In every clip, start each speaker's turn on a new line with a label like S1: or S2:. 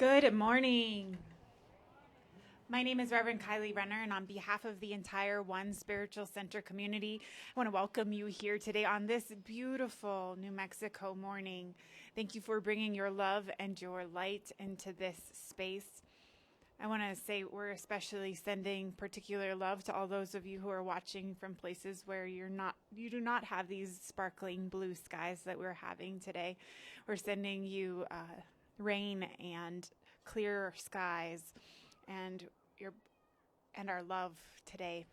S1: Good morning. My name is Reverend Kylie Renner, and on behalf of the entire One Spiritual Center community, I want to welcome you here today on this beautiful New Mexico morning. Thank you for bringing your love and your light into this space. I want to say we're especially sending particular love to all those of you who are watching from places where you do not have these sparkling blue skies that we're having today. We're sending you rain and clear skies and our love today.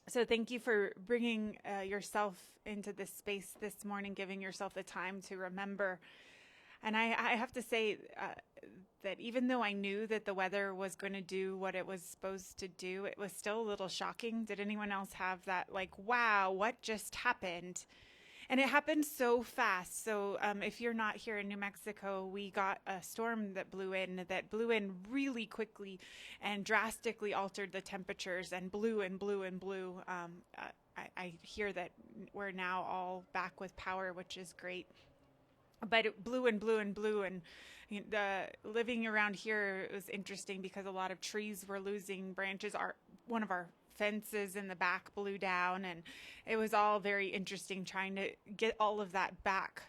S1: So thank you for bringing yourself into this space this morning, giving yourself the time to remember. And I have to say that even though I knew that the weather was going to do what it was supposed to do, it was still a little shocking. Did anyone else have that, like, wow, what just happened? And it happened so fast. So if you're not here in New Mexico, we got a storm that blew in really quickly and drastically altered the temperatures and blew and blew and blew. I hear that we're now all back with power, which is great. But it blew and blew and blew, and living around here, it was interesting because a lot of trees were losing branches. One of our fences in the back blew down, and it was all very interesting trying to get all of that back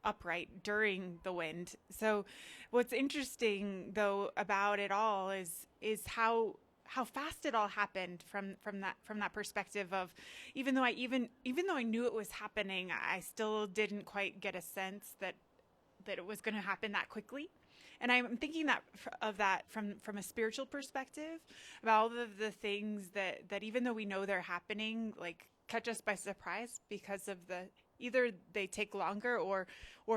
S1: upright during the wind. So what's interesting though about it all is how fast it all happened from that perspective of even though I knew it was happening, I still didn't quite get a sense that it was going to happen that quickly. And I'm thinking of that from a spiritual perspective, about all of the things that even though we know they're happening, like catch us by surprise because of either they take longer or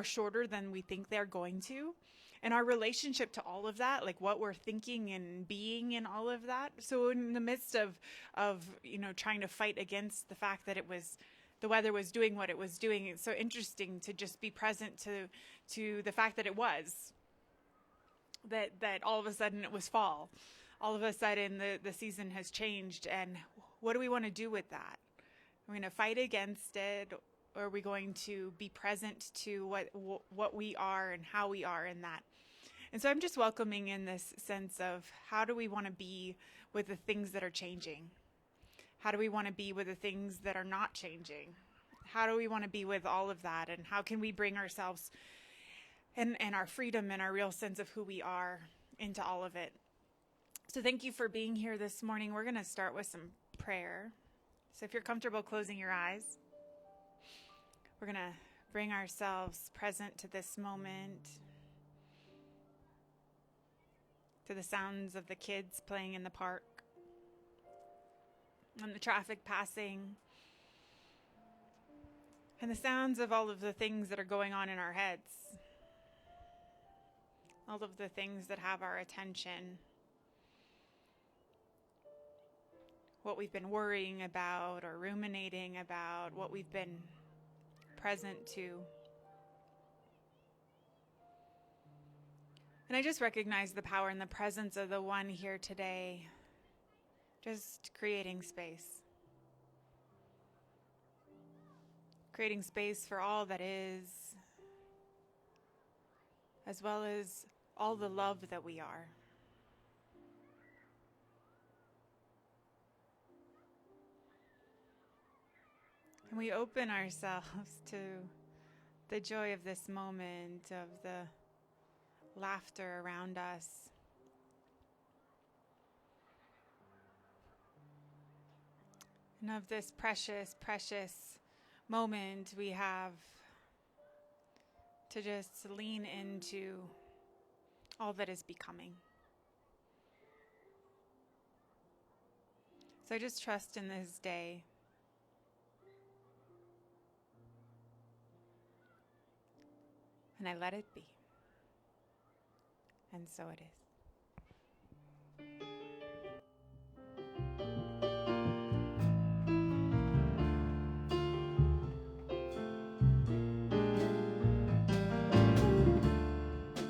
S1: shorter than we think they're going to. And our relationship to all of that, like what we're thinking and being in all of that. So in the midst of trying to fight against the fact that the weather was doing what it was doing, it's so interesting to just be present to the fact that it was. That all of a sudden it was fall. All of a sudden the season has changed, and what do we want to do with that? Are we going to fight against it, or are we going to be present to what we are and how we are in that? And so I'm just welcoming in this sense of how do we want to be with the things that are changing? How do we want to be with the things that are not changing? How do we want to be with all of that? And how can we bring ourselves and our freedom and our real sense of who we are into all of it? So thank you for being here this morning. We're going to start with some prayer. So if you're comfortable closing your eyes, we're going to bring ourselves present to this moment, to the sounds of the kids playing in the park, and the traffic passing, and the sounds of all of the things that are going on in our heads. All of the things that have our attention, what we've been worrying about or ruminating about, what we've been present to. And I just recognize the power and the presence of the one here today, just creating space. Creating space for all that is, as well as all the love that we are. And we open ourselves to the joy of this moment, of the laughter around us. And of this precious, precious moment we have to just lean into all that is becoming. So I just trust in this day. And I let it be. And so it is.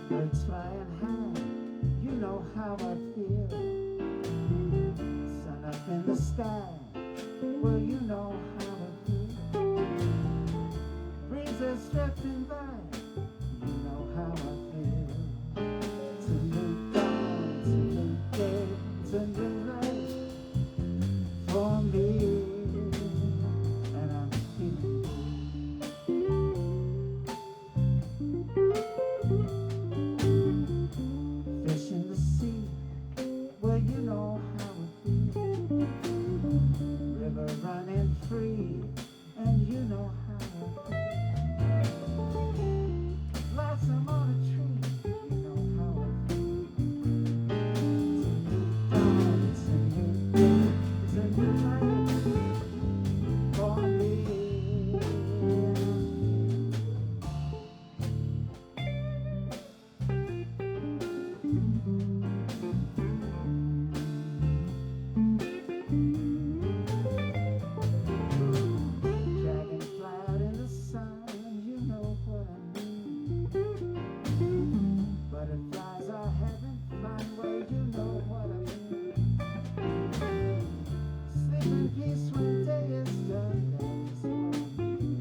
S2: Birds flying high, you know how I feel. Sun up in the sky, well, you know how I feel. Breezes drifting by, you know how I feel. a new life for me, and I'm feeling fish in the sea. Well, you know how it feels. River running free, and you know how it feels. Blossom on a tree, you know how it feels. It's a new dawn, it's a new life for me. Dragonfly out in the sun, you know what I mean. Butterflies are having fun, well, you know what I mean. Sleep in peace when day is done, that is what I mean.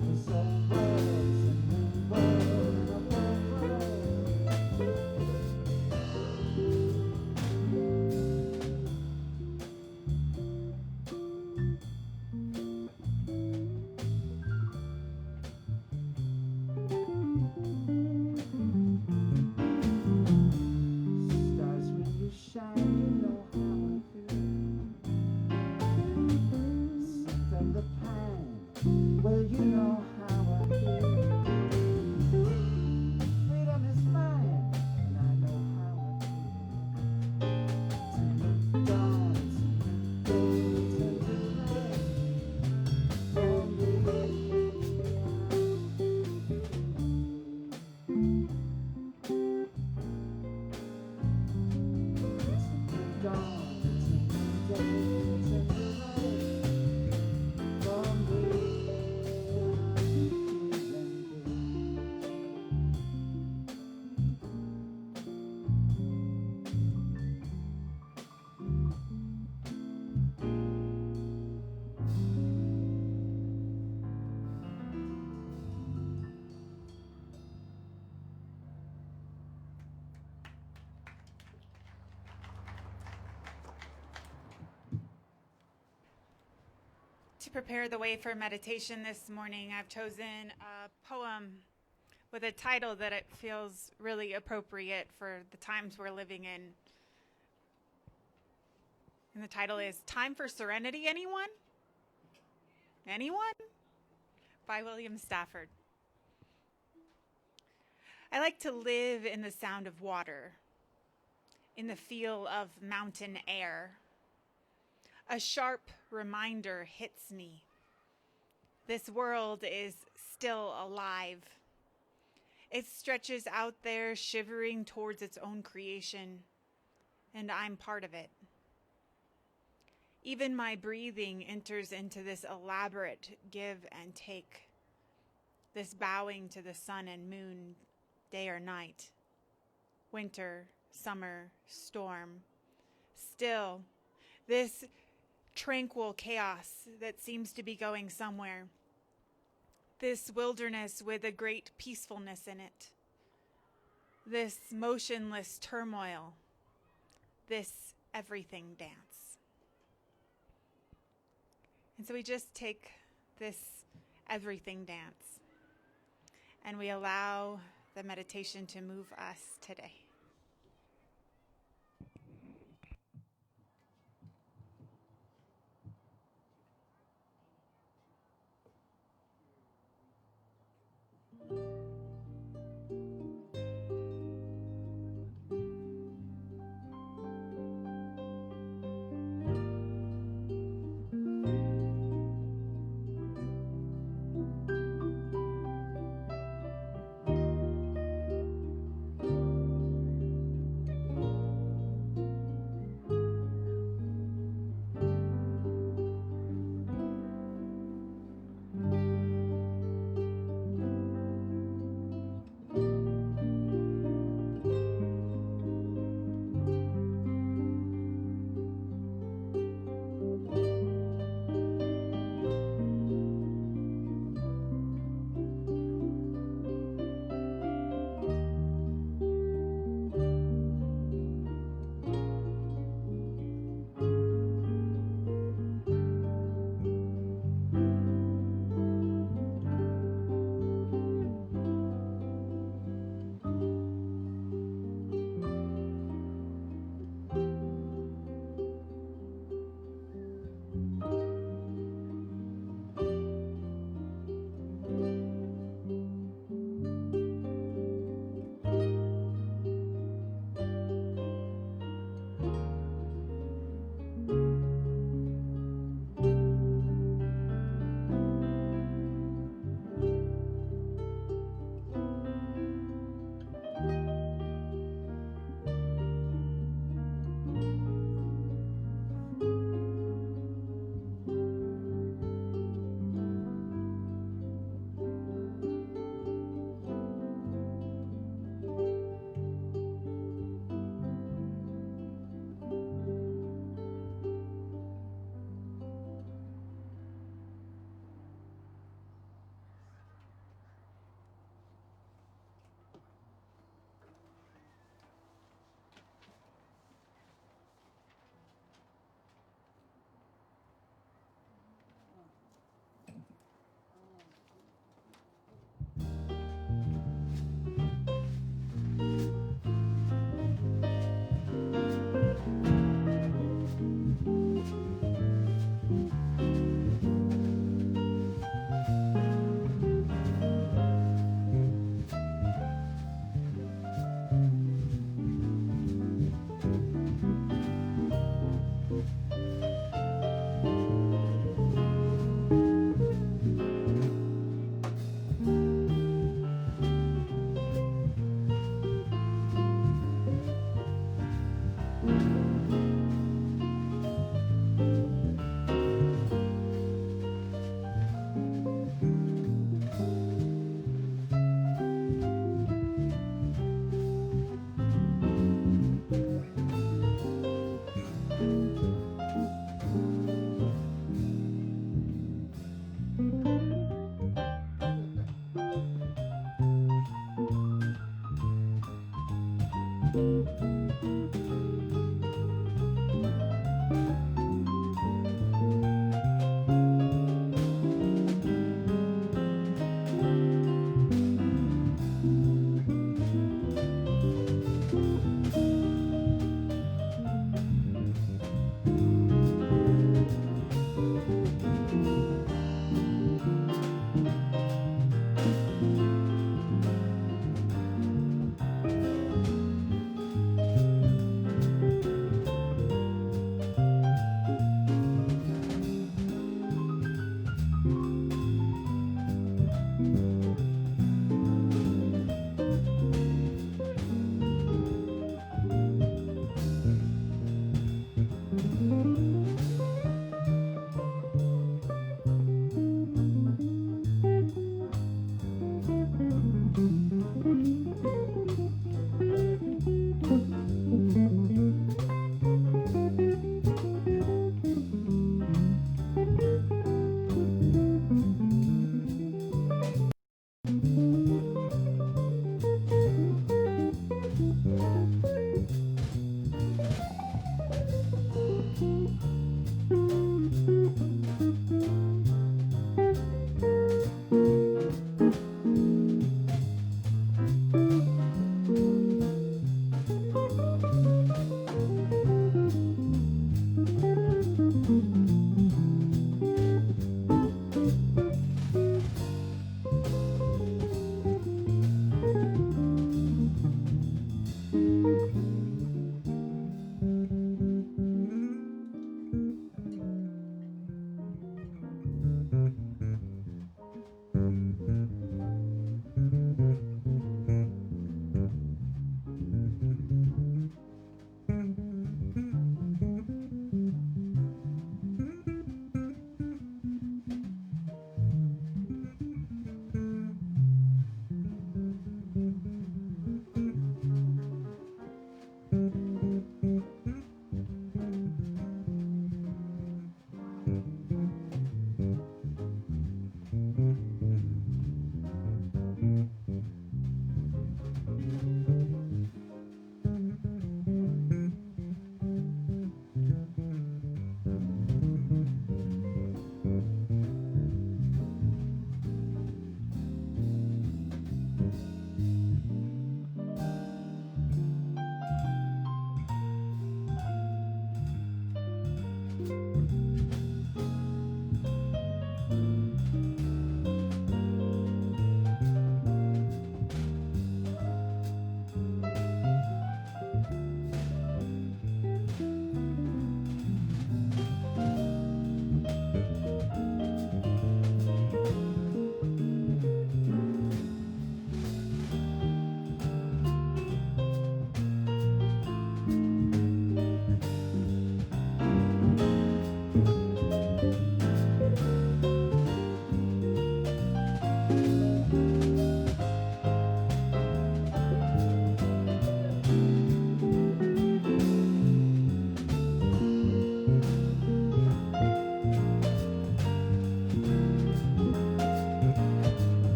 S2: This old world's a new world, and a whole stars when you shine, you know how I feel. Scent of the pine, well, you know how I feel. Freedom is mine, and I know how I feel. It's a new dawn, it's a new day, it's a new life for me. It's a new dawn, it's a new day, it's a new life for me.
S1: To prepare the way for meditation this morning, I've chosen a poem with a title that it feels really appropriate for the times we're living in. And the title is Time for Serenity, Anyone? Anyone? By William Stafford. I like to live in the sound of water, in the feel of mountain air. A sharp reminder hits me. This world is still alive. It stretches out there, shivering towards its own creation, and I'm part of it. Even my breathing enters into this elaborate give and take, this bowing to the sun and moon, day or night, winter, summer, storm. Still, this tranquil chaos that seems to be going somewhere. This wilderness with a great peacefulness in it. This motionless turmoil. This everything dance. And so we just take this everything dance and we allow the meditation to move us today.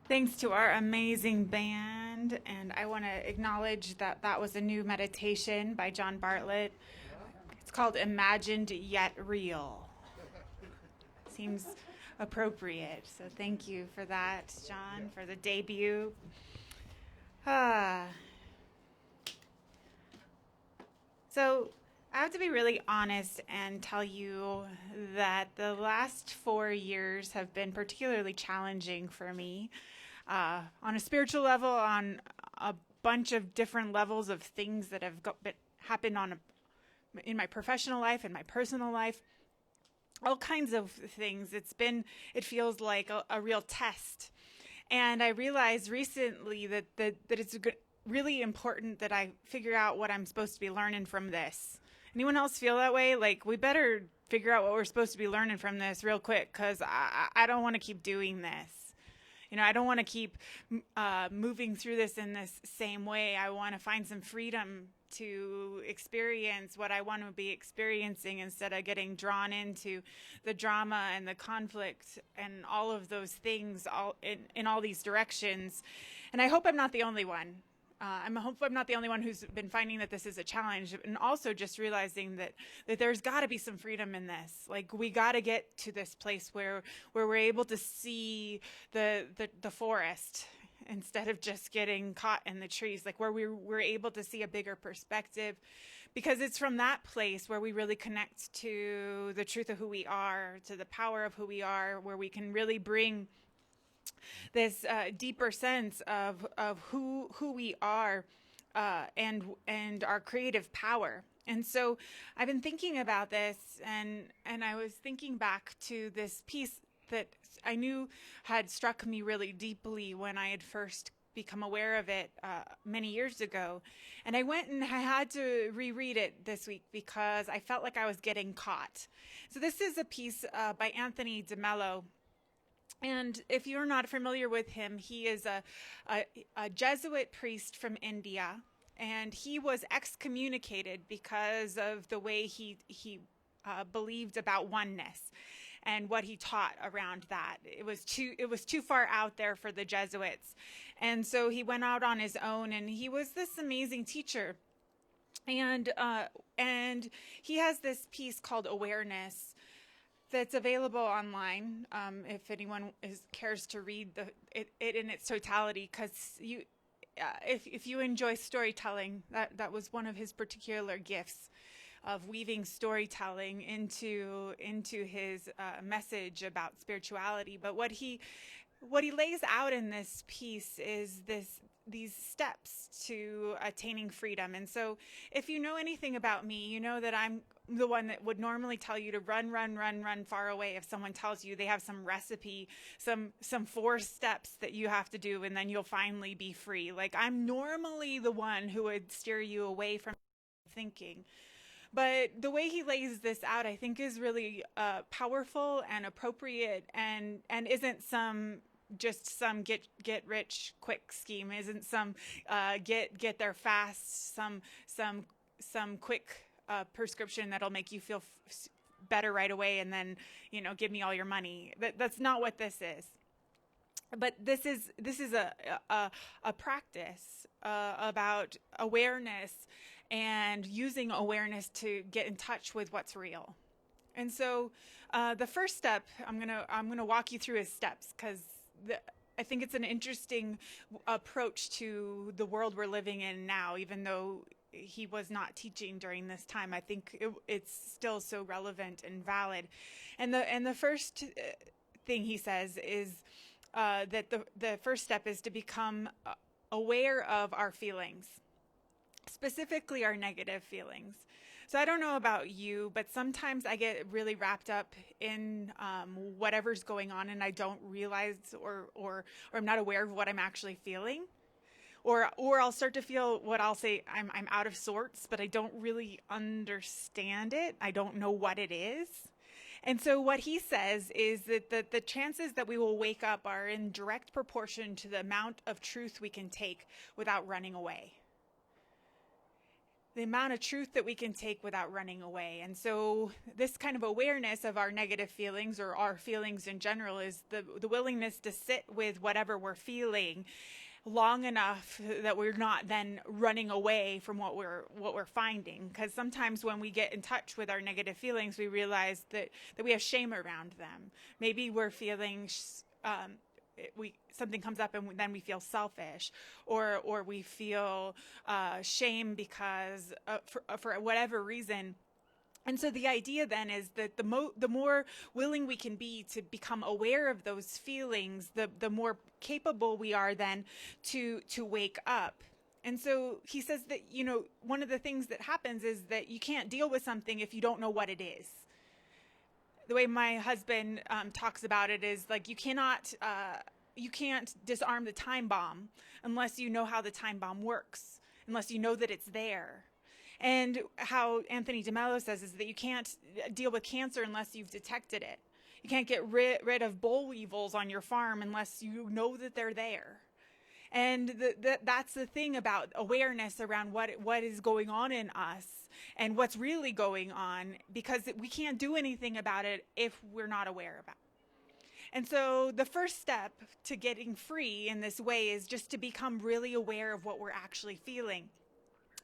S1: Thanks to our amazing band. And I want to acknowledge that that was a new meditation by John Bartlett. It's called Imagined Yet Real. Seems appropriate. So thank you for that, John, for the debut. So I have to be really honest and tell you that the last 4 years have been particularly challenging for me. On a spiritual level, on a bunch of different levels of things that have happened in my professional life and my personal life, all kinds of things. It feels like a real test. And I realized recently that it's really important that I figure out what I'm supposed to be learning from this. Anyone else feel that way? Like, we better figure out what we're supposed to be learning from this real quick, because I don't want to keep doing this. I don't want to keep moving through this in this same way. I want to find some freedom to experience what I want to be experiencing instead of getting drawn into the drama and the conflict and all of those things all in all these directions. And I hope I'm not the only one. I hope I'm not the only one who's been finding that this is a challenge, and also just realizing that there's got to be some freedom in this. Like, we got to get to this place where we're able to see the forest instead of just getting caught in the trees, like where we're able to see a bigger perspective, because it's from that place where we really connect to the truth of who we are, to the power of who we are, where we can really bring this deeper sense of who we are, and our creative power. And so I've been thinking about this, and I was thinking back to this piece that I knew had struck me really deeply when I had first become aware of it many years ago. And I went and I had to reread it this week because I felt like I was getting caught. So this is a piece by Anthony DeMello. And if you're not familiar with him, he is a Jesuit priest from India, and he was excommunicated because of the way he believed about oneness and what he taught around that. It was too far out there for the Jesuits. And so he went out on his own, and he was this amazing teacher. And he has this piece called Awareness that's available online, if anyone cares to read it in its totality, because if you enjoy storytelling, that was one of his particular gifts, of weaving storytelling into his message about spirituality. But what he lays out in this piece is these steps to attaining freedom. And so if you know anything about me, you know that I'm the one that would normally tell you to run far away if someone tells you they have some recipe, some 4 steps that you have to do, and then you'll finally be free. Like, I'm normally the one who would steer you away from thinking. But the way he lays this out, I think, is really powerful and appropriate, and isn't some get rich quick scheme, isn't some get there fast, some quick prescription that'll make you feel better right away, and then give me all your money. That's not what this is. But this is a practice about awareness, and using awareness to get in touch with what's real. And so the first step, I'm gonna walk you through his steps, because I think it's an interesting approach to the world we're living in now, even though he was not teaching during this time. I think it's still so relevant and valid. And the first thing he says is that the first step is to become aware of our feelings, specifically our negative feelings. So I don't know about you, but sometimes I get really wrapped up in whatever's going on, and I don't realize or I'm not aware of what I'm actually feeling. Or I'll start to feel what I'll say, I'm out of sorts, but I don't really understand it. I don't know what it is. And so what he says is that the chances that we will wake up are in direct proportion to the amount of truth we can take without running away. The amount of truth that we can take without running away. And so this kind of awareness of our negative feelings, or our feelings in general, is the willingness to sit with whatever we're feeling long enough that we're not then running away from what we're finding. Because sometimes when we get in touch with our negative feelings, we realize that we have shame around them. Maybe we're feeling something comes up, and then we feel selfish, or we feel shame because for whatever reason. And so the idea then is that the more willing we can be to become aware of those feelings, the more capable we are then to wake up. And so he says that, one of the things that happens is that you can't deal with something if you don't know what it is. The way my husband talks about it is like, you can't disarm the time bomb unless you know how the time bomb works, unless you know that it's there. And how Anthony DeMello says is that you can't deal with cancer unless you've detected it. You can't get rid of boll weevils on your farm unless you know that they're there. And that's the thing about awareness around what is going on in us and what's really going on, because we can't do anything about it if we're not aware about it. And so the first step to getting free in this way is just to become really aware of what we're actually feeling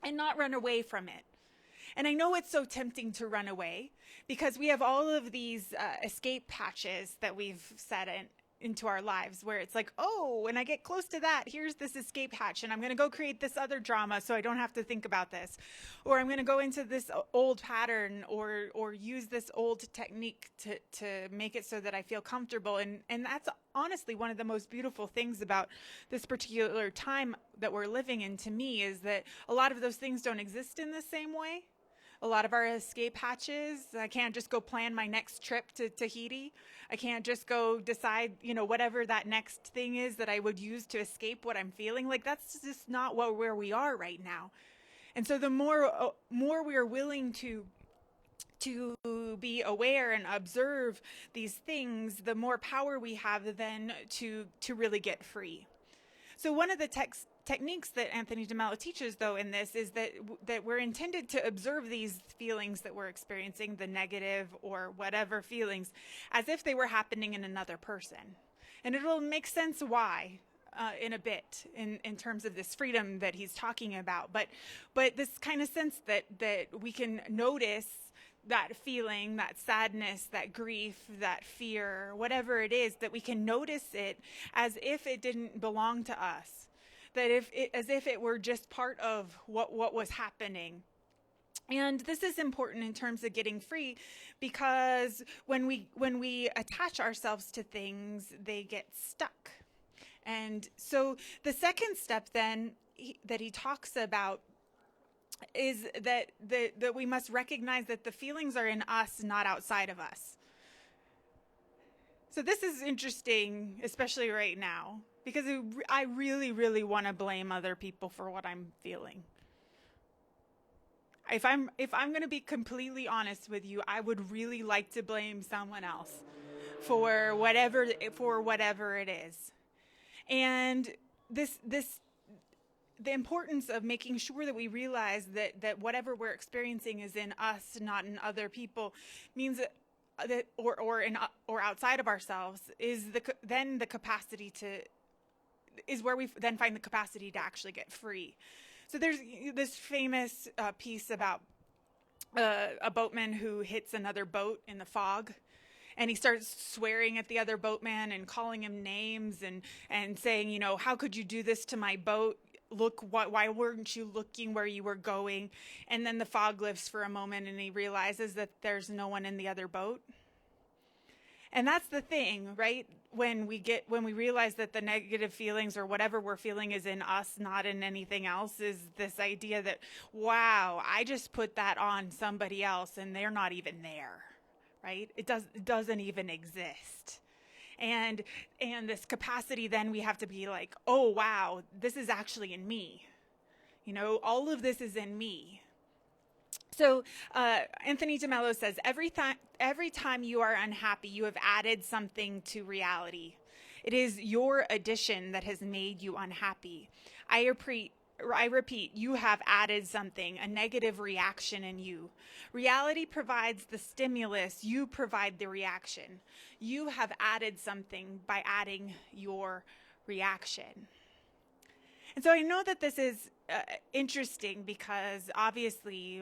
S1: and not run away from it. And I know it's so tempting to run away because we have all of these escape hatches that we've set into our lives, where it's like, oh, when I get close to that, here's this escape hatch, and I'm going to go create this other drama so I don't have to think about this. Or I'm going to go into this old pattern or use this old technique to make it so that I feel comfortable. And that's honestly one of the most beautiful things about this particular time that we're living in, to me, is that a lot of those things don't exist in the same way. A lot of our escape hatches, I can't just go plan my next trip to Tahiti. I can't just go decide, whatever that next thing is that I would use to escape what I'm feeling. Like, that's just not where we are right now. And so the more we are willing to be aware and observe these things, the more power we have then to really get free. So one of the techniques that Anthony DeMello teaches, though, in this is that we're intended to observe these feelings that we're experiencing, the negative or whatever feelings, as if they were happening in another person. And it'll make sense why in a bit in terms of this freedom that he's talking about. But this kind of sense that we can notice that feeling, that sadness, that grief, that fear, whatever it is, that we can notice it as if it didn't belong to us. That as if it were just part of what was happening. And this is important in terms of getting free, because when we attach ourselves to things, they get stuck. And so the second step then that he talks about is that we must recognize that the feelings are in us, not outside of us. So this is interesting, especially right now, because I really, really want to blame other people for what I'm feeling. If I'm going to be completely honest with you, I would really like to blame someone else for whatever it is. And the importance of making sure that we realize that whatever we're experiencing is in us, not in other people, means that or outside of ourselves is then the capacity is where we then find the capacity to actually get free. So there's this famous piece about a boatman who hits another boat in the fog. And he starts swearing at the other boatman and calling him names and saying, how could you do this to my boat? Look, why weren't you looking where you were going? And then the fog lifts for a moment and he realizes that there's no one in the other boat. And that's the thing, right? When we realize that the negative feelings or whatever we're feeling is in us, not in anything else, is this idea that, wow, I just put that on somebody else and they're not even there, right? It doesn't even exist. And this capacity, then we have to be like, oh, wow, this is actually in me. All of this is in me. So Anthony DeMello says, every time you are unhappy, you have added something to reality. It is your addition that has made you unhappy. I repeat, you have added something, a negative reaction in you. Reality provides the stimulus, you provide the reaction. You have added something by adding your reaction. And so I know that this is interesting because obviously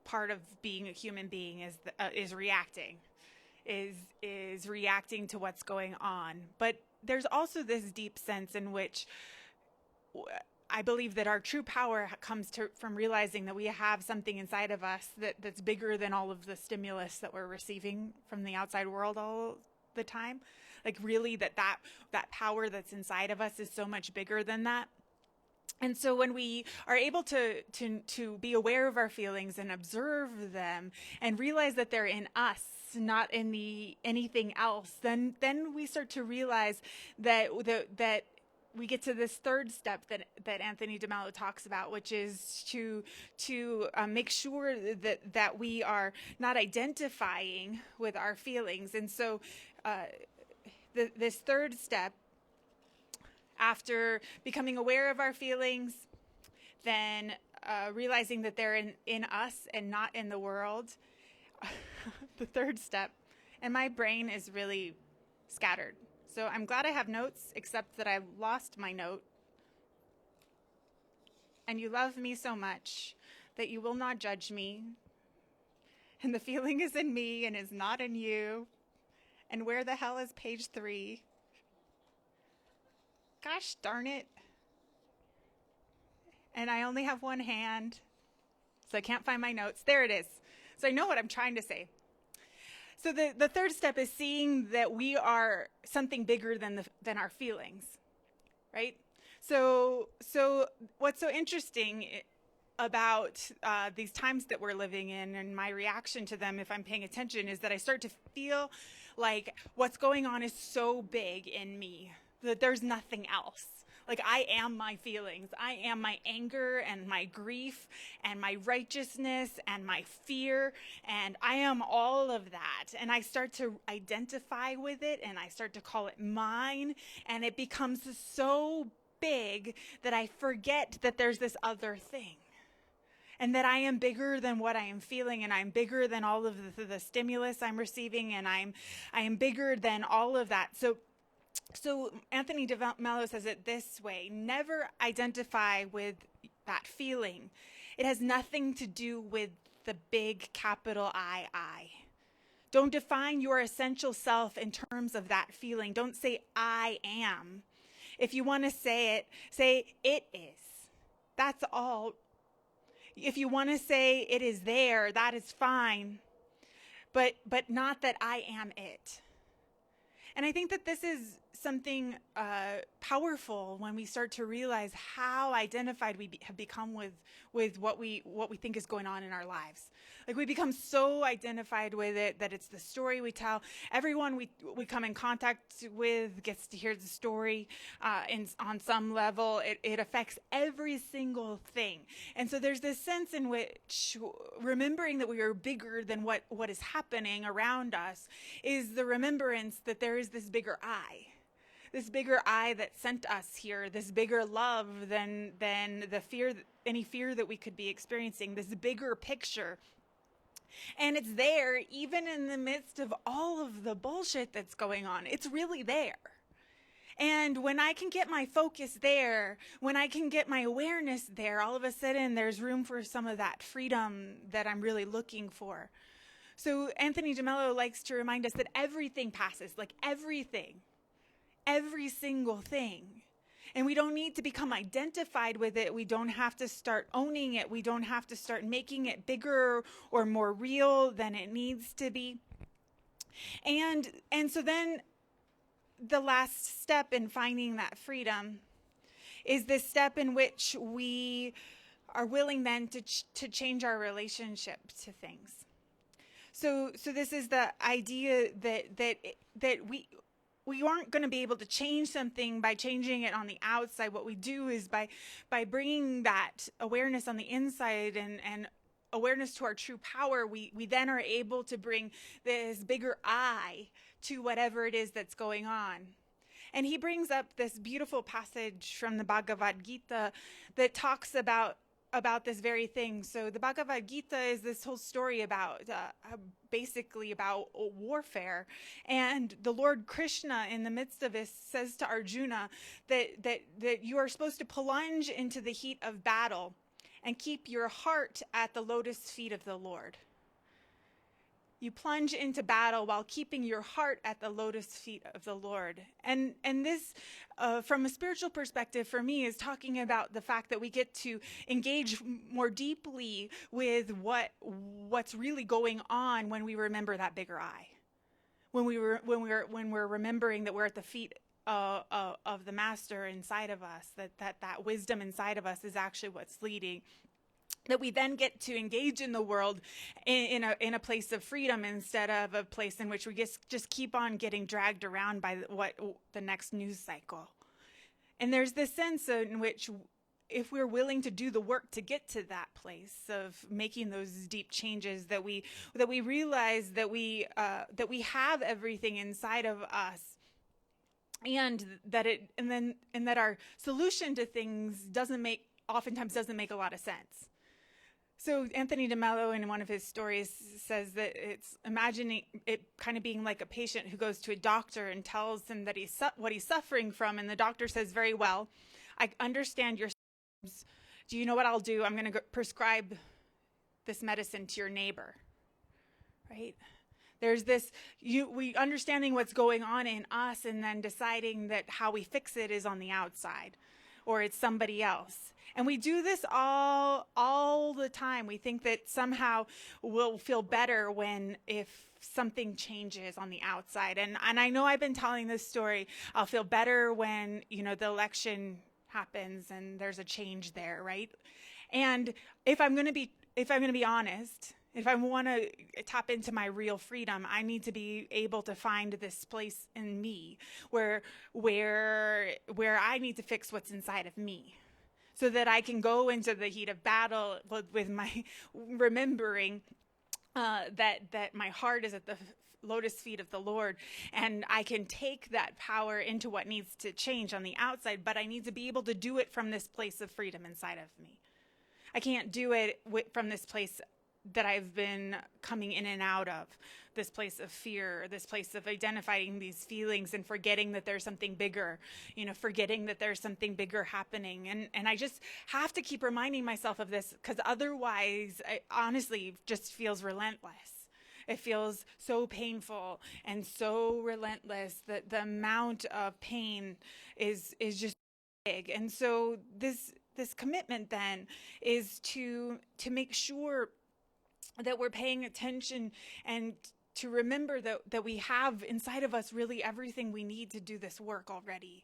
S1: part of being a human being is reacting, is reacting to what's going on. But there's also this deep sense in which I believe that our true power comes from realizing that we have something inside of us that's bigger than all of the stimulus that we're receiving from the outside world all the time. Like really that power that's inside of us is so much bigger than that. And so when we are able to be aware of our feelings and observe them and realize that they're in us, not in anything else, then we start to realize that we get to this third step that Anthony DeMello talks about, which is to make sure that we are not identifying with our feelings. And so this third step, after becoming aware of our feelings, then realizing that they're in us and not in the world, the third step, and my brain is really scattered. So I'm glad I have notes, except that I lost my note. And you love me so much that you will not judge me. And the feeling is in me and is not in you. And where the hell is page 3? Gosh darn it. And I only have one hand, so I can't find my notes. There it is. So I know what I'm trying to say. So the third step is seeing that we are something bigger than our feelings, right? So what's so interesting about these times that we're living in, and my reaction to them, if I'm paying attention, is that I start to feel like what's going on is so big in me that there's nothing else. Like, I am my feelings. I am my anger and my grief and my righteousness and my fear. And I am all of that. And I start to identify with it and I start to call it mine. And it becomes so big that I forget that there's this other thing. And that I am bigger than what I am feeling, and I'm bigger than all of the stimulus I'm receiving, and I am bigger than all of that. So Anthony DeMello says it this way: never identify with that feeling. It has nothing to do with the big capital I. Don't define your essential self in terms of that feeling. Don't say I am. If you want to say it, say it is. That's all. If you want to say it is there, that is fine. But not that I am it. And I think that this is something powerful when we start to realize how identified we have become with what we think is going on in our lives. Like, we become so identified with it that it's the story we tell. Everyone we come in contact with gets to hear the story on some level. It affects every single thing. And so there's this sense in which remembering that we are bigger than what is happening around us is the remembrance that there is this bigger I. This bigger I that sent us here, this bigger love than the fear, any fear that we could be experiencing, this bigger picture. And it's there even in the midst of all of the bullshit that's going on. It's really there. And when I can get my focus there, when I can get my awareness there, all of a sudden there's room for some of that freedom that I'm really looking for. So Anthony DeMello likes to remind us that everything passes, like everything. Every single thing. And we don't need to become identified with it. We don't have to start owning it. We don't have to start making it bigger or more real than it needs to be. And so then the last step in finding that freedom is this step in which we are willing then to change our relationship to things. So this is the idea that we aren't going to be able to change something by changing it on the outside. What we do is by bringing that awareness on the inside and awareness to our true power, we then are able to bring this bigger I to whatever it is that's going on. And he brings up this beautiful passage from the Bhagavad Gita that talks about this very thing. So the Bhagavad Gita is this whole story about basically about warfare, and the Lord Krishna in the midst of this says to Arjuna that you are supposed to plunge into the heat of battle and keep your heart at the lotus feet of the Lord. You plunge into battle while keeping your heart at the lotus feet of the Lord. And this, from a spiritual perspective, for me, is talking about the fact that we get to engage more deeply with what's really going on when we remember that bigger I. When we're remembering that we're at the feet of the Master inside of us, that wisdom inside of us is actually what's leading. That we then get to engage in the world in a place of freedom instead of a place in which we just keep on getting dragged around by the next news cycle. And there's this sense in which if we're willing to do the work to get to that place of making those deep changes, that we realize that we have everything inside of us, and that our solution to things oftentimes doesn't make a lot of sense. So Anthony DeMello, in one of his stories, says that it's imagining it kind of being like a patient who goes to a doctor and tells him that what he's suffering from, and the doctor says, very well, I understand your symptoms. Do you know what I'll do? I'm going to prescribe this medicine to your neighbor, right? There's this, we understanding what's going on in us and then deciding that how we fix it is on the outside, or it's somebody else. And we do this all the time. We think that somehow we'll feel better if something changes on the outside. And I know I've been telling this story. I'll feel better when, the election happens and there's a change there, right? And if I'm going to be honest, if I want to tap into my real freedom, I need to be able to find this place in me where I need to fix what's inside of me, so that I can go into the heat of battle with my remembering that my heart is at the lotus feet of the Lord, and I can take that power into what needs to change on the outside, but I need to be able to do it from this place of freedom inside of me. I can't do it from this place that I've been coming in and out of, this place of fear, this place of identifying these feelings and forgetting that there's something bigger, forgetting that there's something bigger happening. And I just have to keep reminding myself of this, because otherwise, it honestly just feels relentless. It feels so painful and so relentless that the amount of pain is just big. And so this commitment then is to make sure that we're paying attention and to remember that we have inside of us really everything we need to do this work already,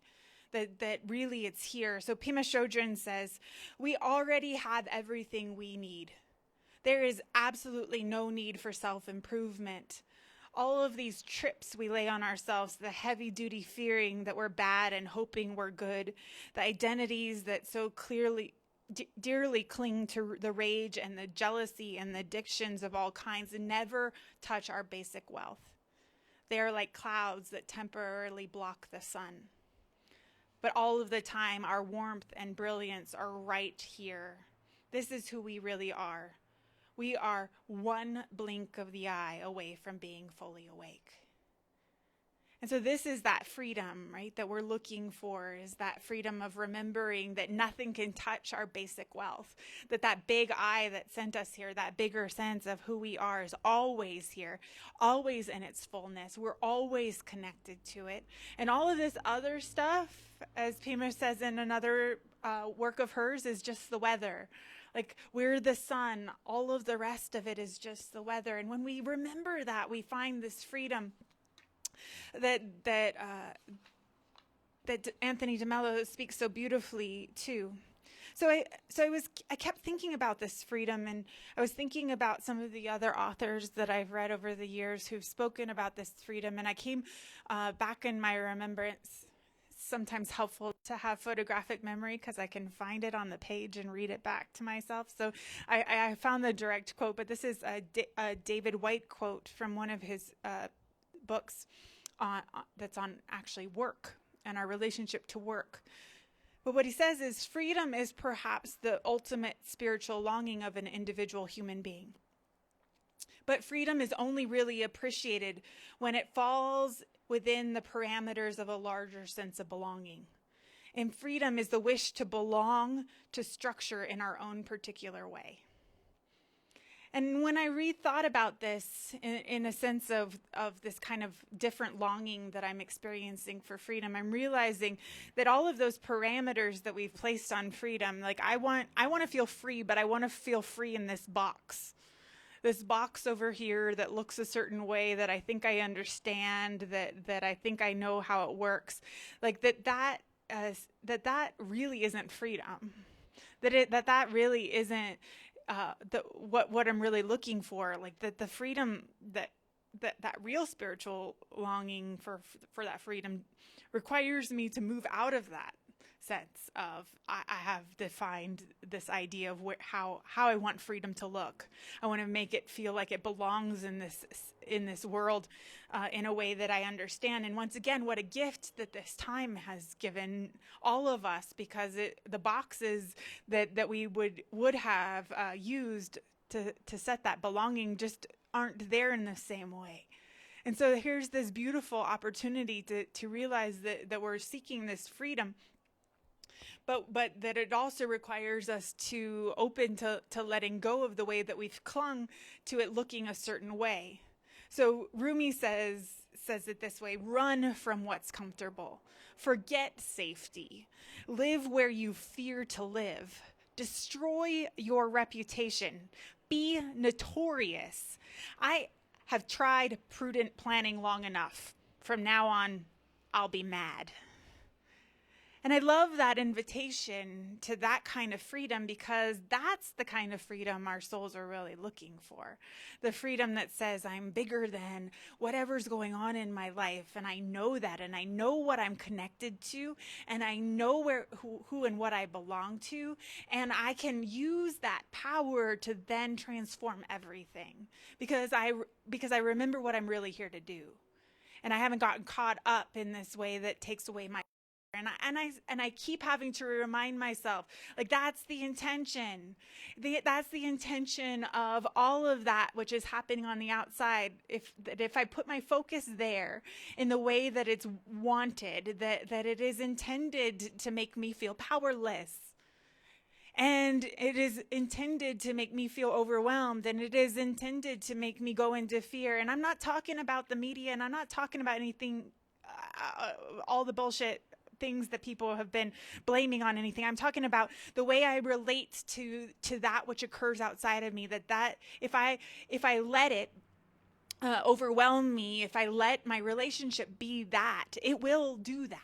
S1: that really it's here. So Pema Chodron says, we already have everything we need. There is absolutely no need for self-improvement. All of these trips we lay on ourselves, the heavy-duty fearing that we're bad and hoping we're good, the identities that so clearly dearly cling to the rage and the jealousy and the addictions of all kinds, and never touch our basic wealth. They are like clouds that temporarily block the sun. But all of the time, our warmth and brilliance are right here. This is who we really are. We are one blink of the eye away from being fully awake. And so this is that freedom, right, that we're looking for, is that freedom of remembering that nothing can touch our basic wealth, that big eye that sent us here, that bigger sense of who we are is always here, always in its fullness. We're always connected to it. And all of this other stuff, as Pema says in another work of hers, is just the weather. Like, we're the sun. All of the rest of it is just the weather. And when we remember that, we find this freedom that Anthony DeMello speaks so beautifully too. So I kept thinking about this freedom, and I was thinking about some of the other authors that I've read over the years who've spoken about this freedom, and I came back in my remembrance. Sometimes helpful to have photographic memory because I can find it on the page and read it back to myself. So I found the direct quote, but this is a David White quote from one of his books that's on actually work and our relationship to work. But what he says is, freedom is perhaps the ultimate spiritual longing of an individual human being. But freedom is only really appreciated when it falls within the parameters of a larger sense of belonging. And freedom is the wish to belong to structure in our own particular way. And when I rethought about this in a sense of this kind of different longing that I'm experiencing for freedom, I'm realizing that all of those parameters that we've placed on freedom, like I want to feel free, but I want to feel free in this box over here that looks a certain way, that I think I understand, that I think I know how it works, like that really isn't freedom. That really isn't what I'm really looking for. Like the freedom that real spiritual longing for that freedom requires me to move out of that sense of I have defined this idea of how I want freedom to look. I want to make it feel like it belongs in this world in a way that I understand. And once again, what a gift that this time has given all of us, because the boxes that we would have used to set that belonging just aren't there in the same way. And so here's this beautiful opportunity to realize that we're seeking this freedom, but that it also requires us to open to letting go of the way that we've clung to it looking a certain way. So Rumi says it this way: run from what's comfortable, forget safety, live where you fear to live, destroy your reputation, be notorious. I have tried prudent planning long enough. From now on, I'll be mad. And I love that invitation to that kind of freedom, because that's the kind of freedom our souls are really looking for. The freedom that says I'm bigger than whatever's going on in my life, and I know that, and I know what I'm connected to, and I know who and what I belong to, and I can use that power to then transform everything, because I remember what I'm really here to do. And I haven't gotten caught up in this way that takes away my. And I keep having to remind myself, like, that's the intention. That's the intention of all of that which is happening on the outside. If I put my focus there in the way that it's wanted, that it is intended to make me feel powerless, and it is intended to make me feel overwhelmed, and it is intended to make me go into fear. And I'm not talking about the media, and I'm not talking about anything, all the bullshit things that people have been blaming on anything. I'm talking about the way I relate to that which occurs outside of me, that if I let it overwhelm me, if I let my relationship be that, it will do that.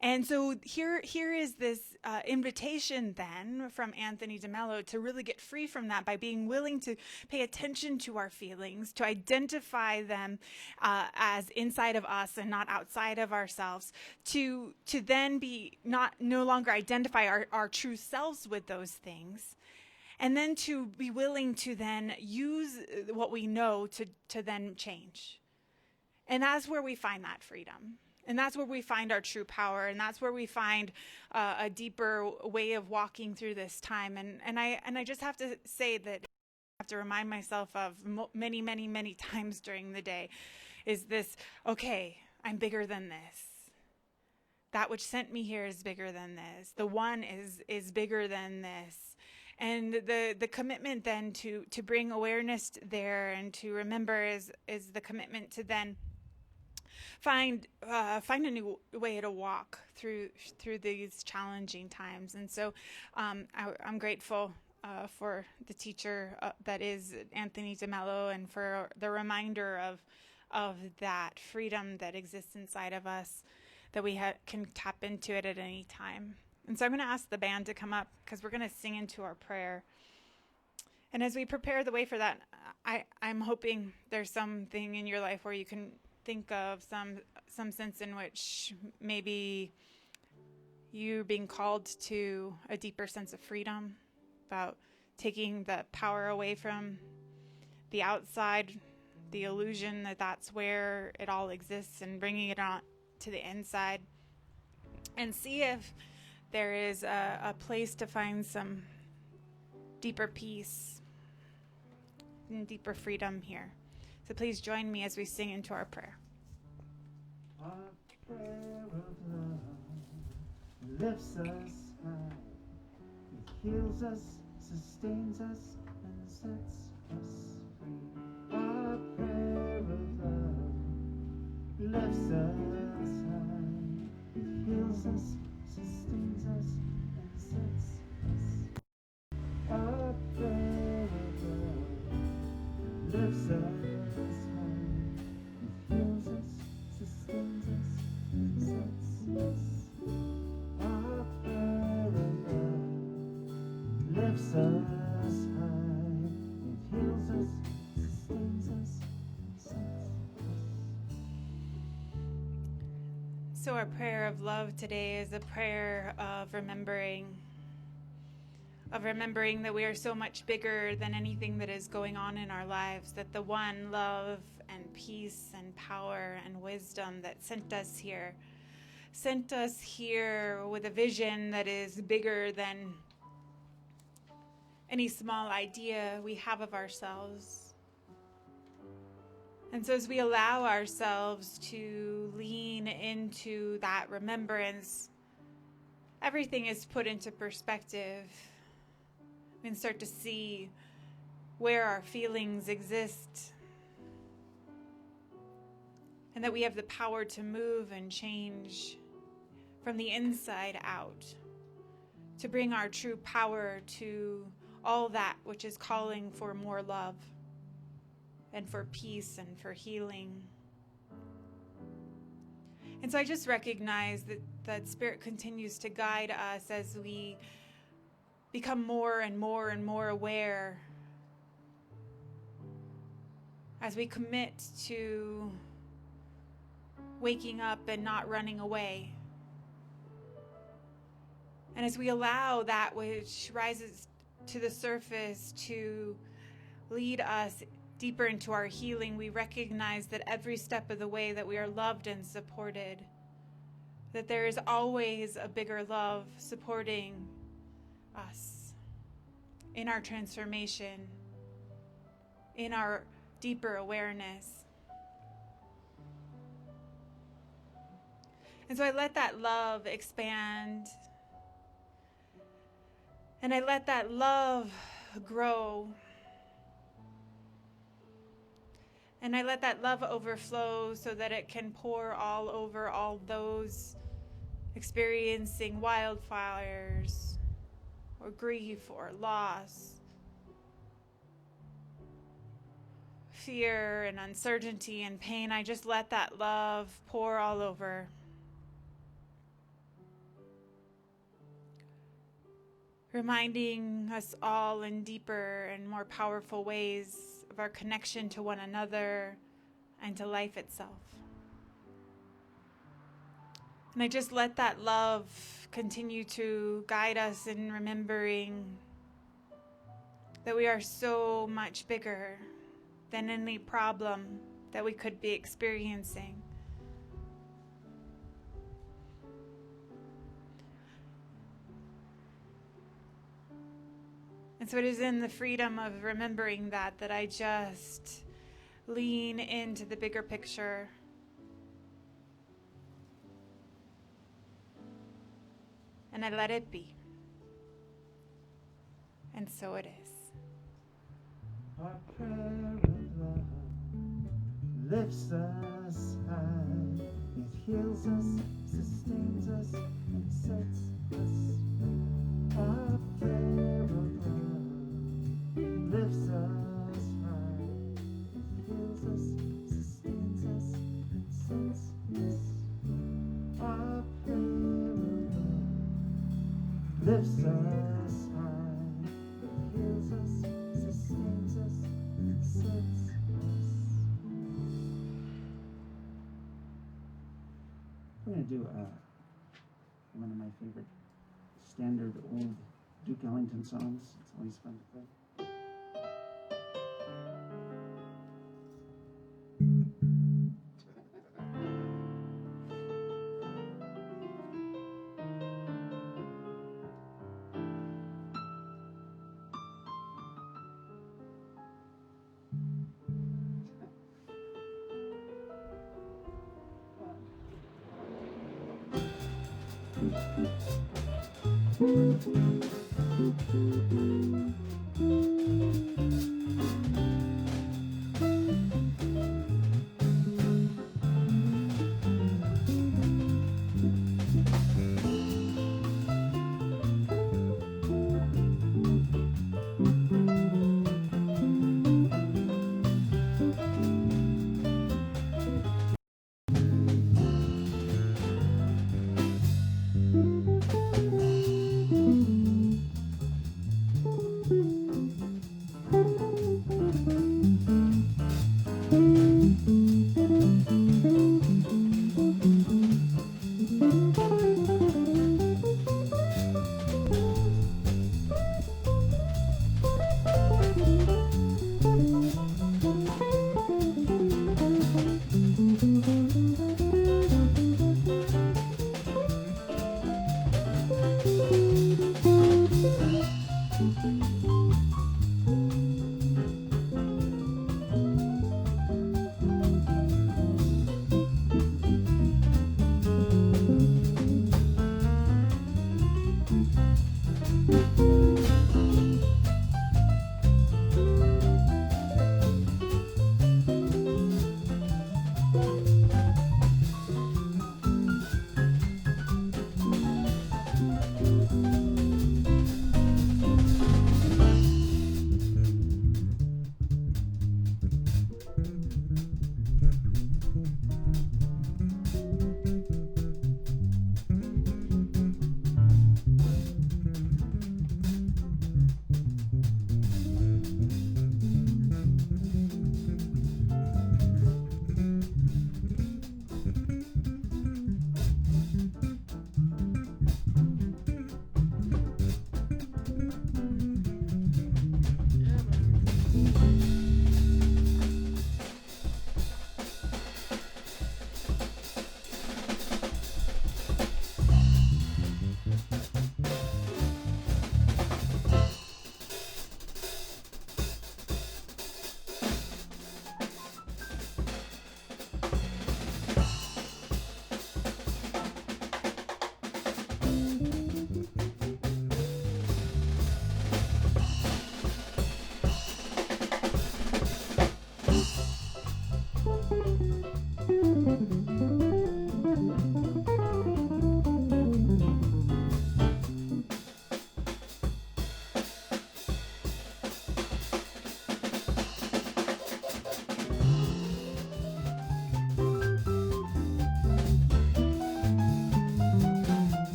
S1: And so here is this invitation then from Anthony DeMello to really get free from that by being willing to pay attention to our feelings, to identify them as inside of us and not outside of ourselves, to then be no longer identify our true selves with those things, and then to be willing to then use what we know to then change. And that's where we find that freedom. And that's where we find our true power. And that's where we find a deeper way of walking through this time. And I just have to say that I have to remind myself of many, many, many times during the day is this: okay, I'm bigger than this. That which sent me here is bigger than this. The one is bigger than this. And the commitment then to bring awareness there and to remember is the commitment to then find a new way to walk through these challenging times. And so I'm grateful for the teacher that is Anthony DeMello, and for the reminder of that freedom that exists inside of us, that we can tap into it at any time. And so I'm going to ask the band to come up, because we're going to sing into our prayer. And as we prepare the way for that, I'm hoping there's something in your life where you can think of some sense in which maybe you're being called to a deeper sense of freedom, about taking the power away from the outside, the illusion that that's where it all exists, and bringing it on to the inside, and see if there is a place to find some deeper peace and deeper freedom here. So please join me as we sing into our prayer.
S2: Our prayer of love lifts us high. It heals us, sustains us, and sets us free. Our prayer of love lifts us high. It heals us, sustains us, and sets us free. Our prayer of love lifts us high. It heals us, sustains us, and sets us free. Our prayer of love lifts us high. It heals us, sustains us, and sets us free.
S1: So our prayer of love today is a prayer of remembering that we are so much bigger than anything that is going on in our lives, that the one love and peace and power and wisdom that sent us here with a vision that is bigger than any small idea we have of ourselves. And so as we allow ourselves to lean into that remembrance, everything is put into perspective. We can start to see where our feelings exist, and that we have the power to move and change from the inside out, to bring our true power to all that which is calling for more love and for peace and for healing. And so I just recognize that Spirit continues to guide us as we become more and more and more aware, as we commit to waking up and not running away. And as we allow that which rises to the surface to lead us deeper into our healing, we recognize that every step of the way that we are loved and supported, that there is always a bigger love supporting us in our transformation, in our deeper awareness. And so I let that love expand, and I let that love grow, and I let that love overflow so that it can pour all over all those experiencing wildfires or grief or loss, fear and uncertainty and pain. I just let that love pour all over. Reminding us all in deeper and more powerful ways of our connection to one another and to life itself. And I just let that love continue to guide us in remembering that we are so much bigger than any problem that we could be experiencing. And so it is in the freedom of remembering that I just lean into the bigger picture. And I let it be. And so it is.
S2: Our prayer of love lifts us high. It heals us, sustains us, and sets us free. Our prayer of love lifts us high. It heals us, sustains us, and sets us free. Our prayer of love lifts us high. It heals us, sustains us, and sets us free. We're going to do one of my favorite standard old Duke Ellington songs. It's always fun to play.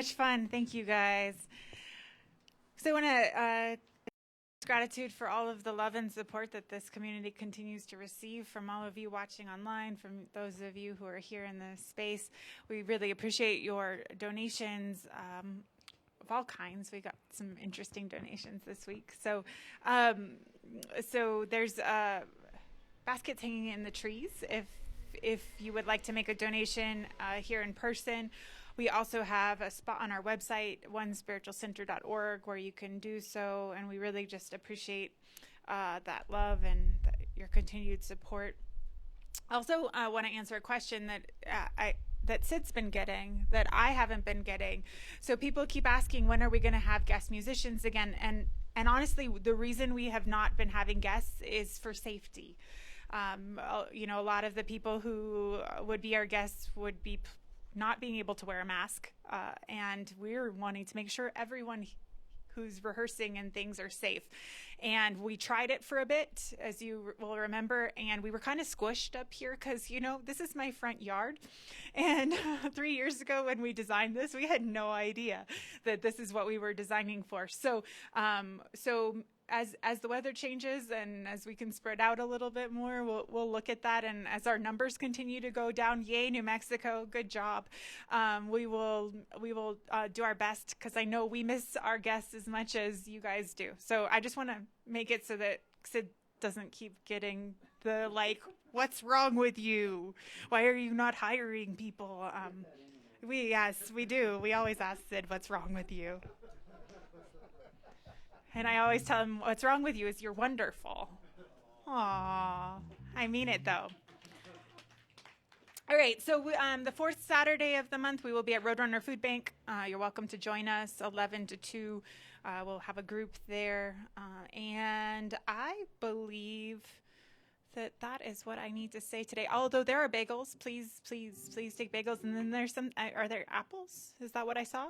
S1: much fun. Thank you guys. So I want to gratitude for all of the love and support that this community continues to receive from all of you watching online, from those of you who are here in the space. We really appreciate your donations of all kinds. We got some interesting donations this week. So there's baskets hanging in the trees if you would like to make a donation here in person. We also have a spot on our website, onespiritualcenter.org, where you can do so, and we really just appreciate that love and your continued support. Also, I want to answer a question that Sid's been getting, that I haven't been getting. So people keep asking, when are we going to have guest musicians again? And honestly, the reason we have not been having guests is for safety. A lot of the people who would be our guests would be not being able to wear a mask, and we're wanting to make sure everyone who's rehearsing and things are safe. And we tried it for a bit, as you will remember, and we were kind of squished up here because, this is my front yard. And 3 years ago when we designed this, we had no idea that this is what we were designing for. So as the weather changes and as we can spread out a little bit more, we'll look at that. And as our numbers continue to go down, yay, New Mexico, good job. We will do our best, because I know we miss our guests as much as you guys do. So I just want to make it so that Sid doesn't keep getting the what's wrong with you? Why are you not hiring people? Yes, we do. We always ask Sid, what's wrong with you? And I always tell him, what's wrong with you is you're wonderful. Aww. I mean it, though. All right, so the fourth Saturday of the month, we will be at Roadrunner Food Bank. You're welcome to join us, 11 to 2. We'll have a group there. And I believe that is what I need to say today. Although there are bagels. Please take bagels. And then there's are there apples? Is that what I saw?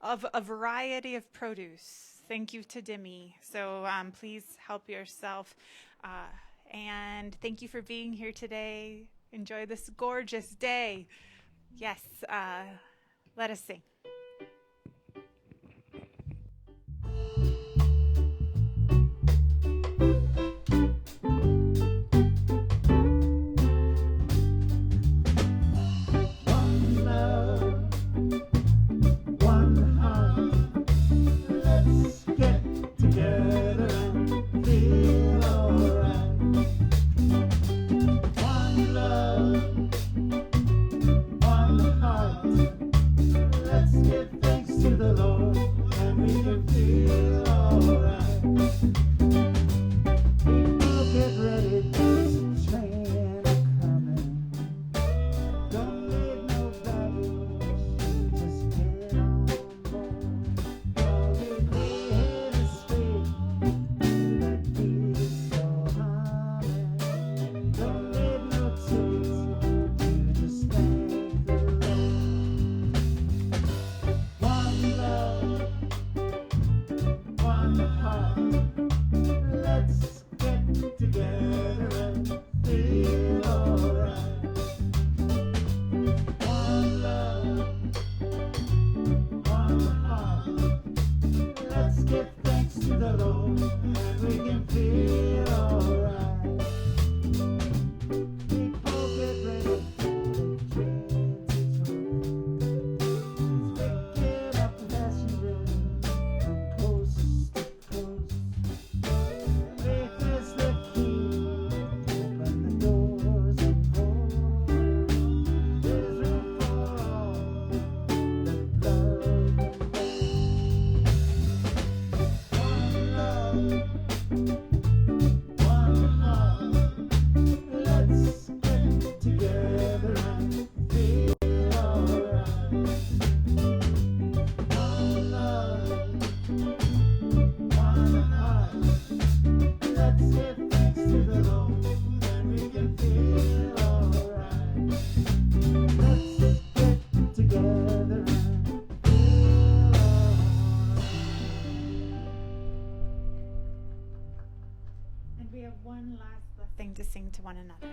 S1: Of a variety of produce. Thank you to Demi. So please help yourself. And thank you for being here today. Enjoy this gorgeous day. Yes, let us sing. One last thing to sing to one another.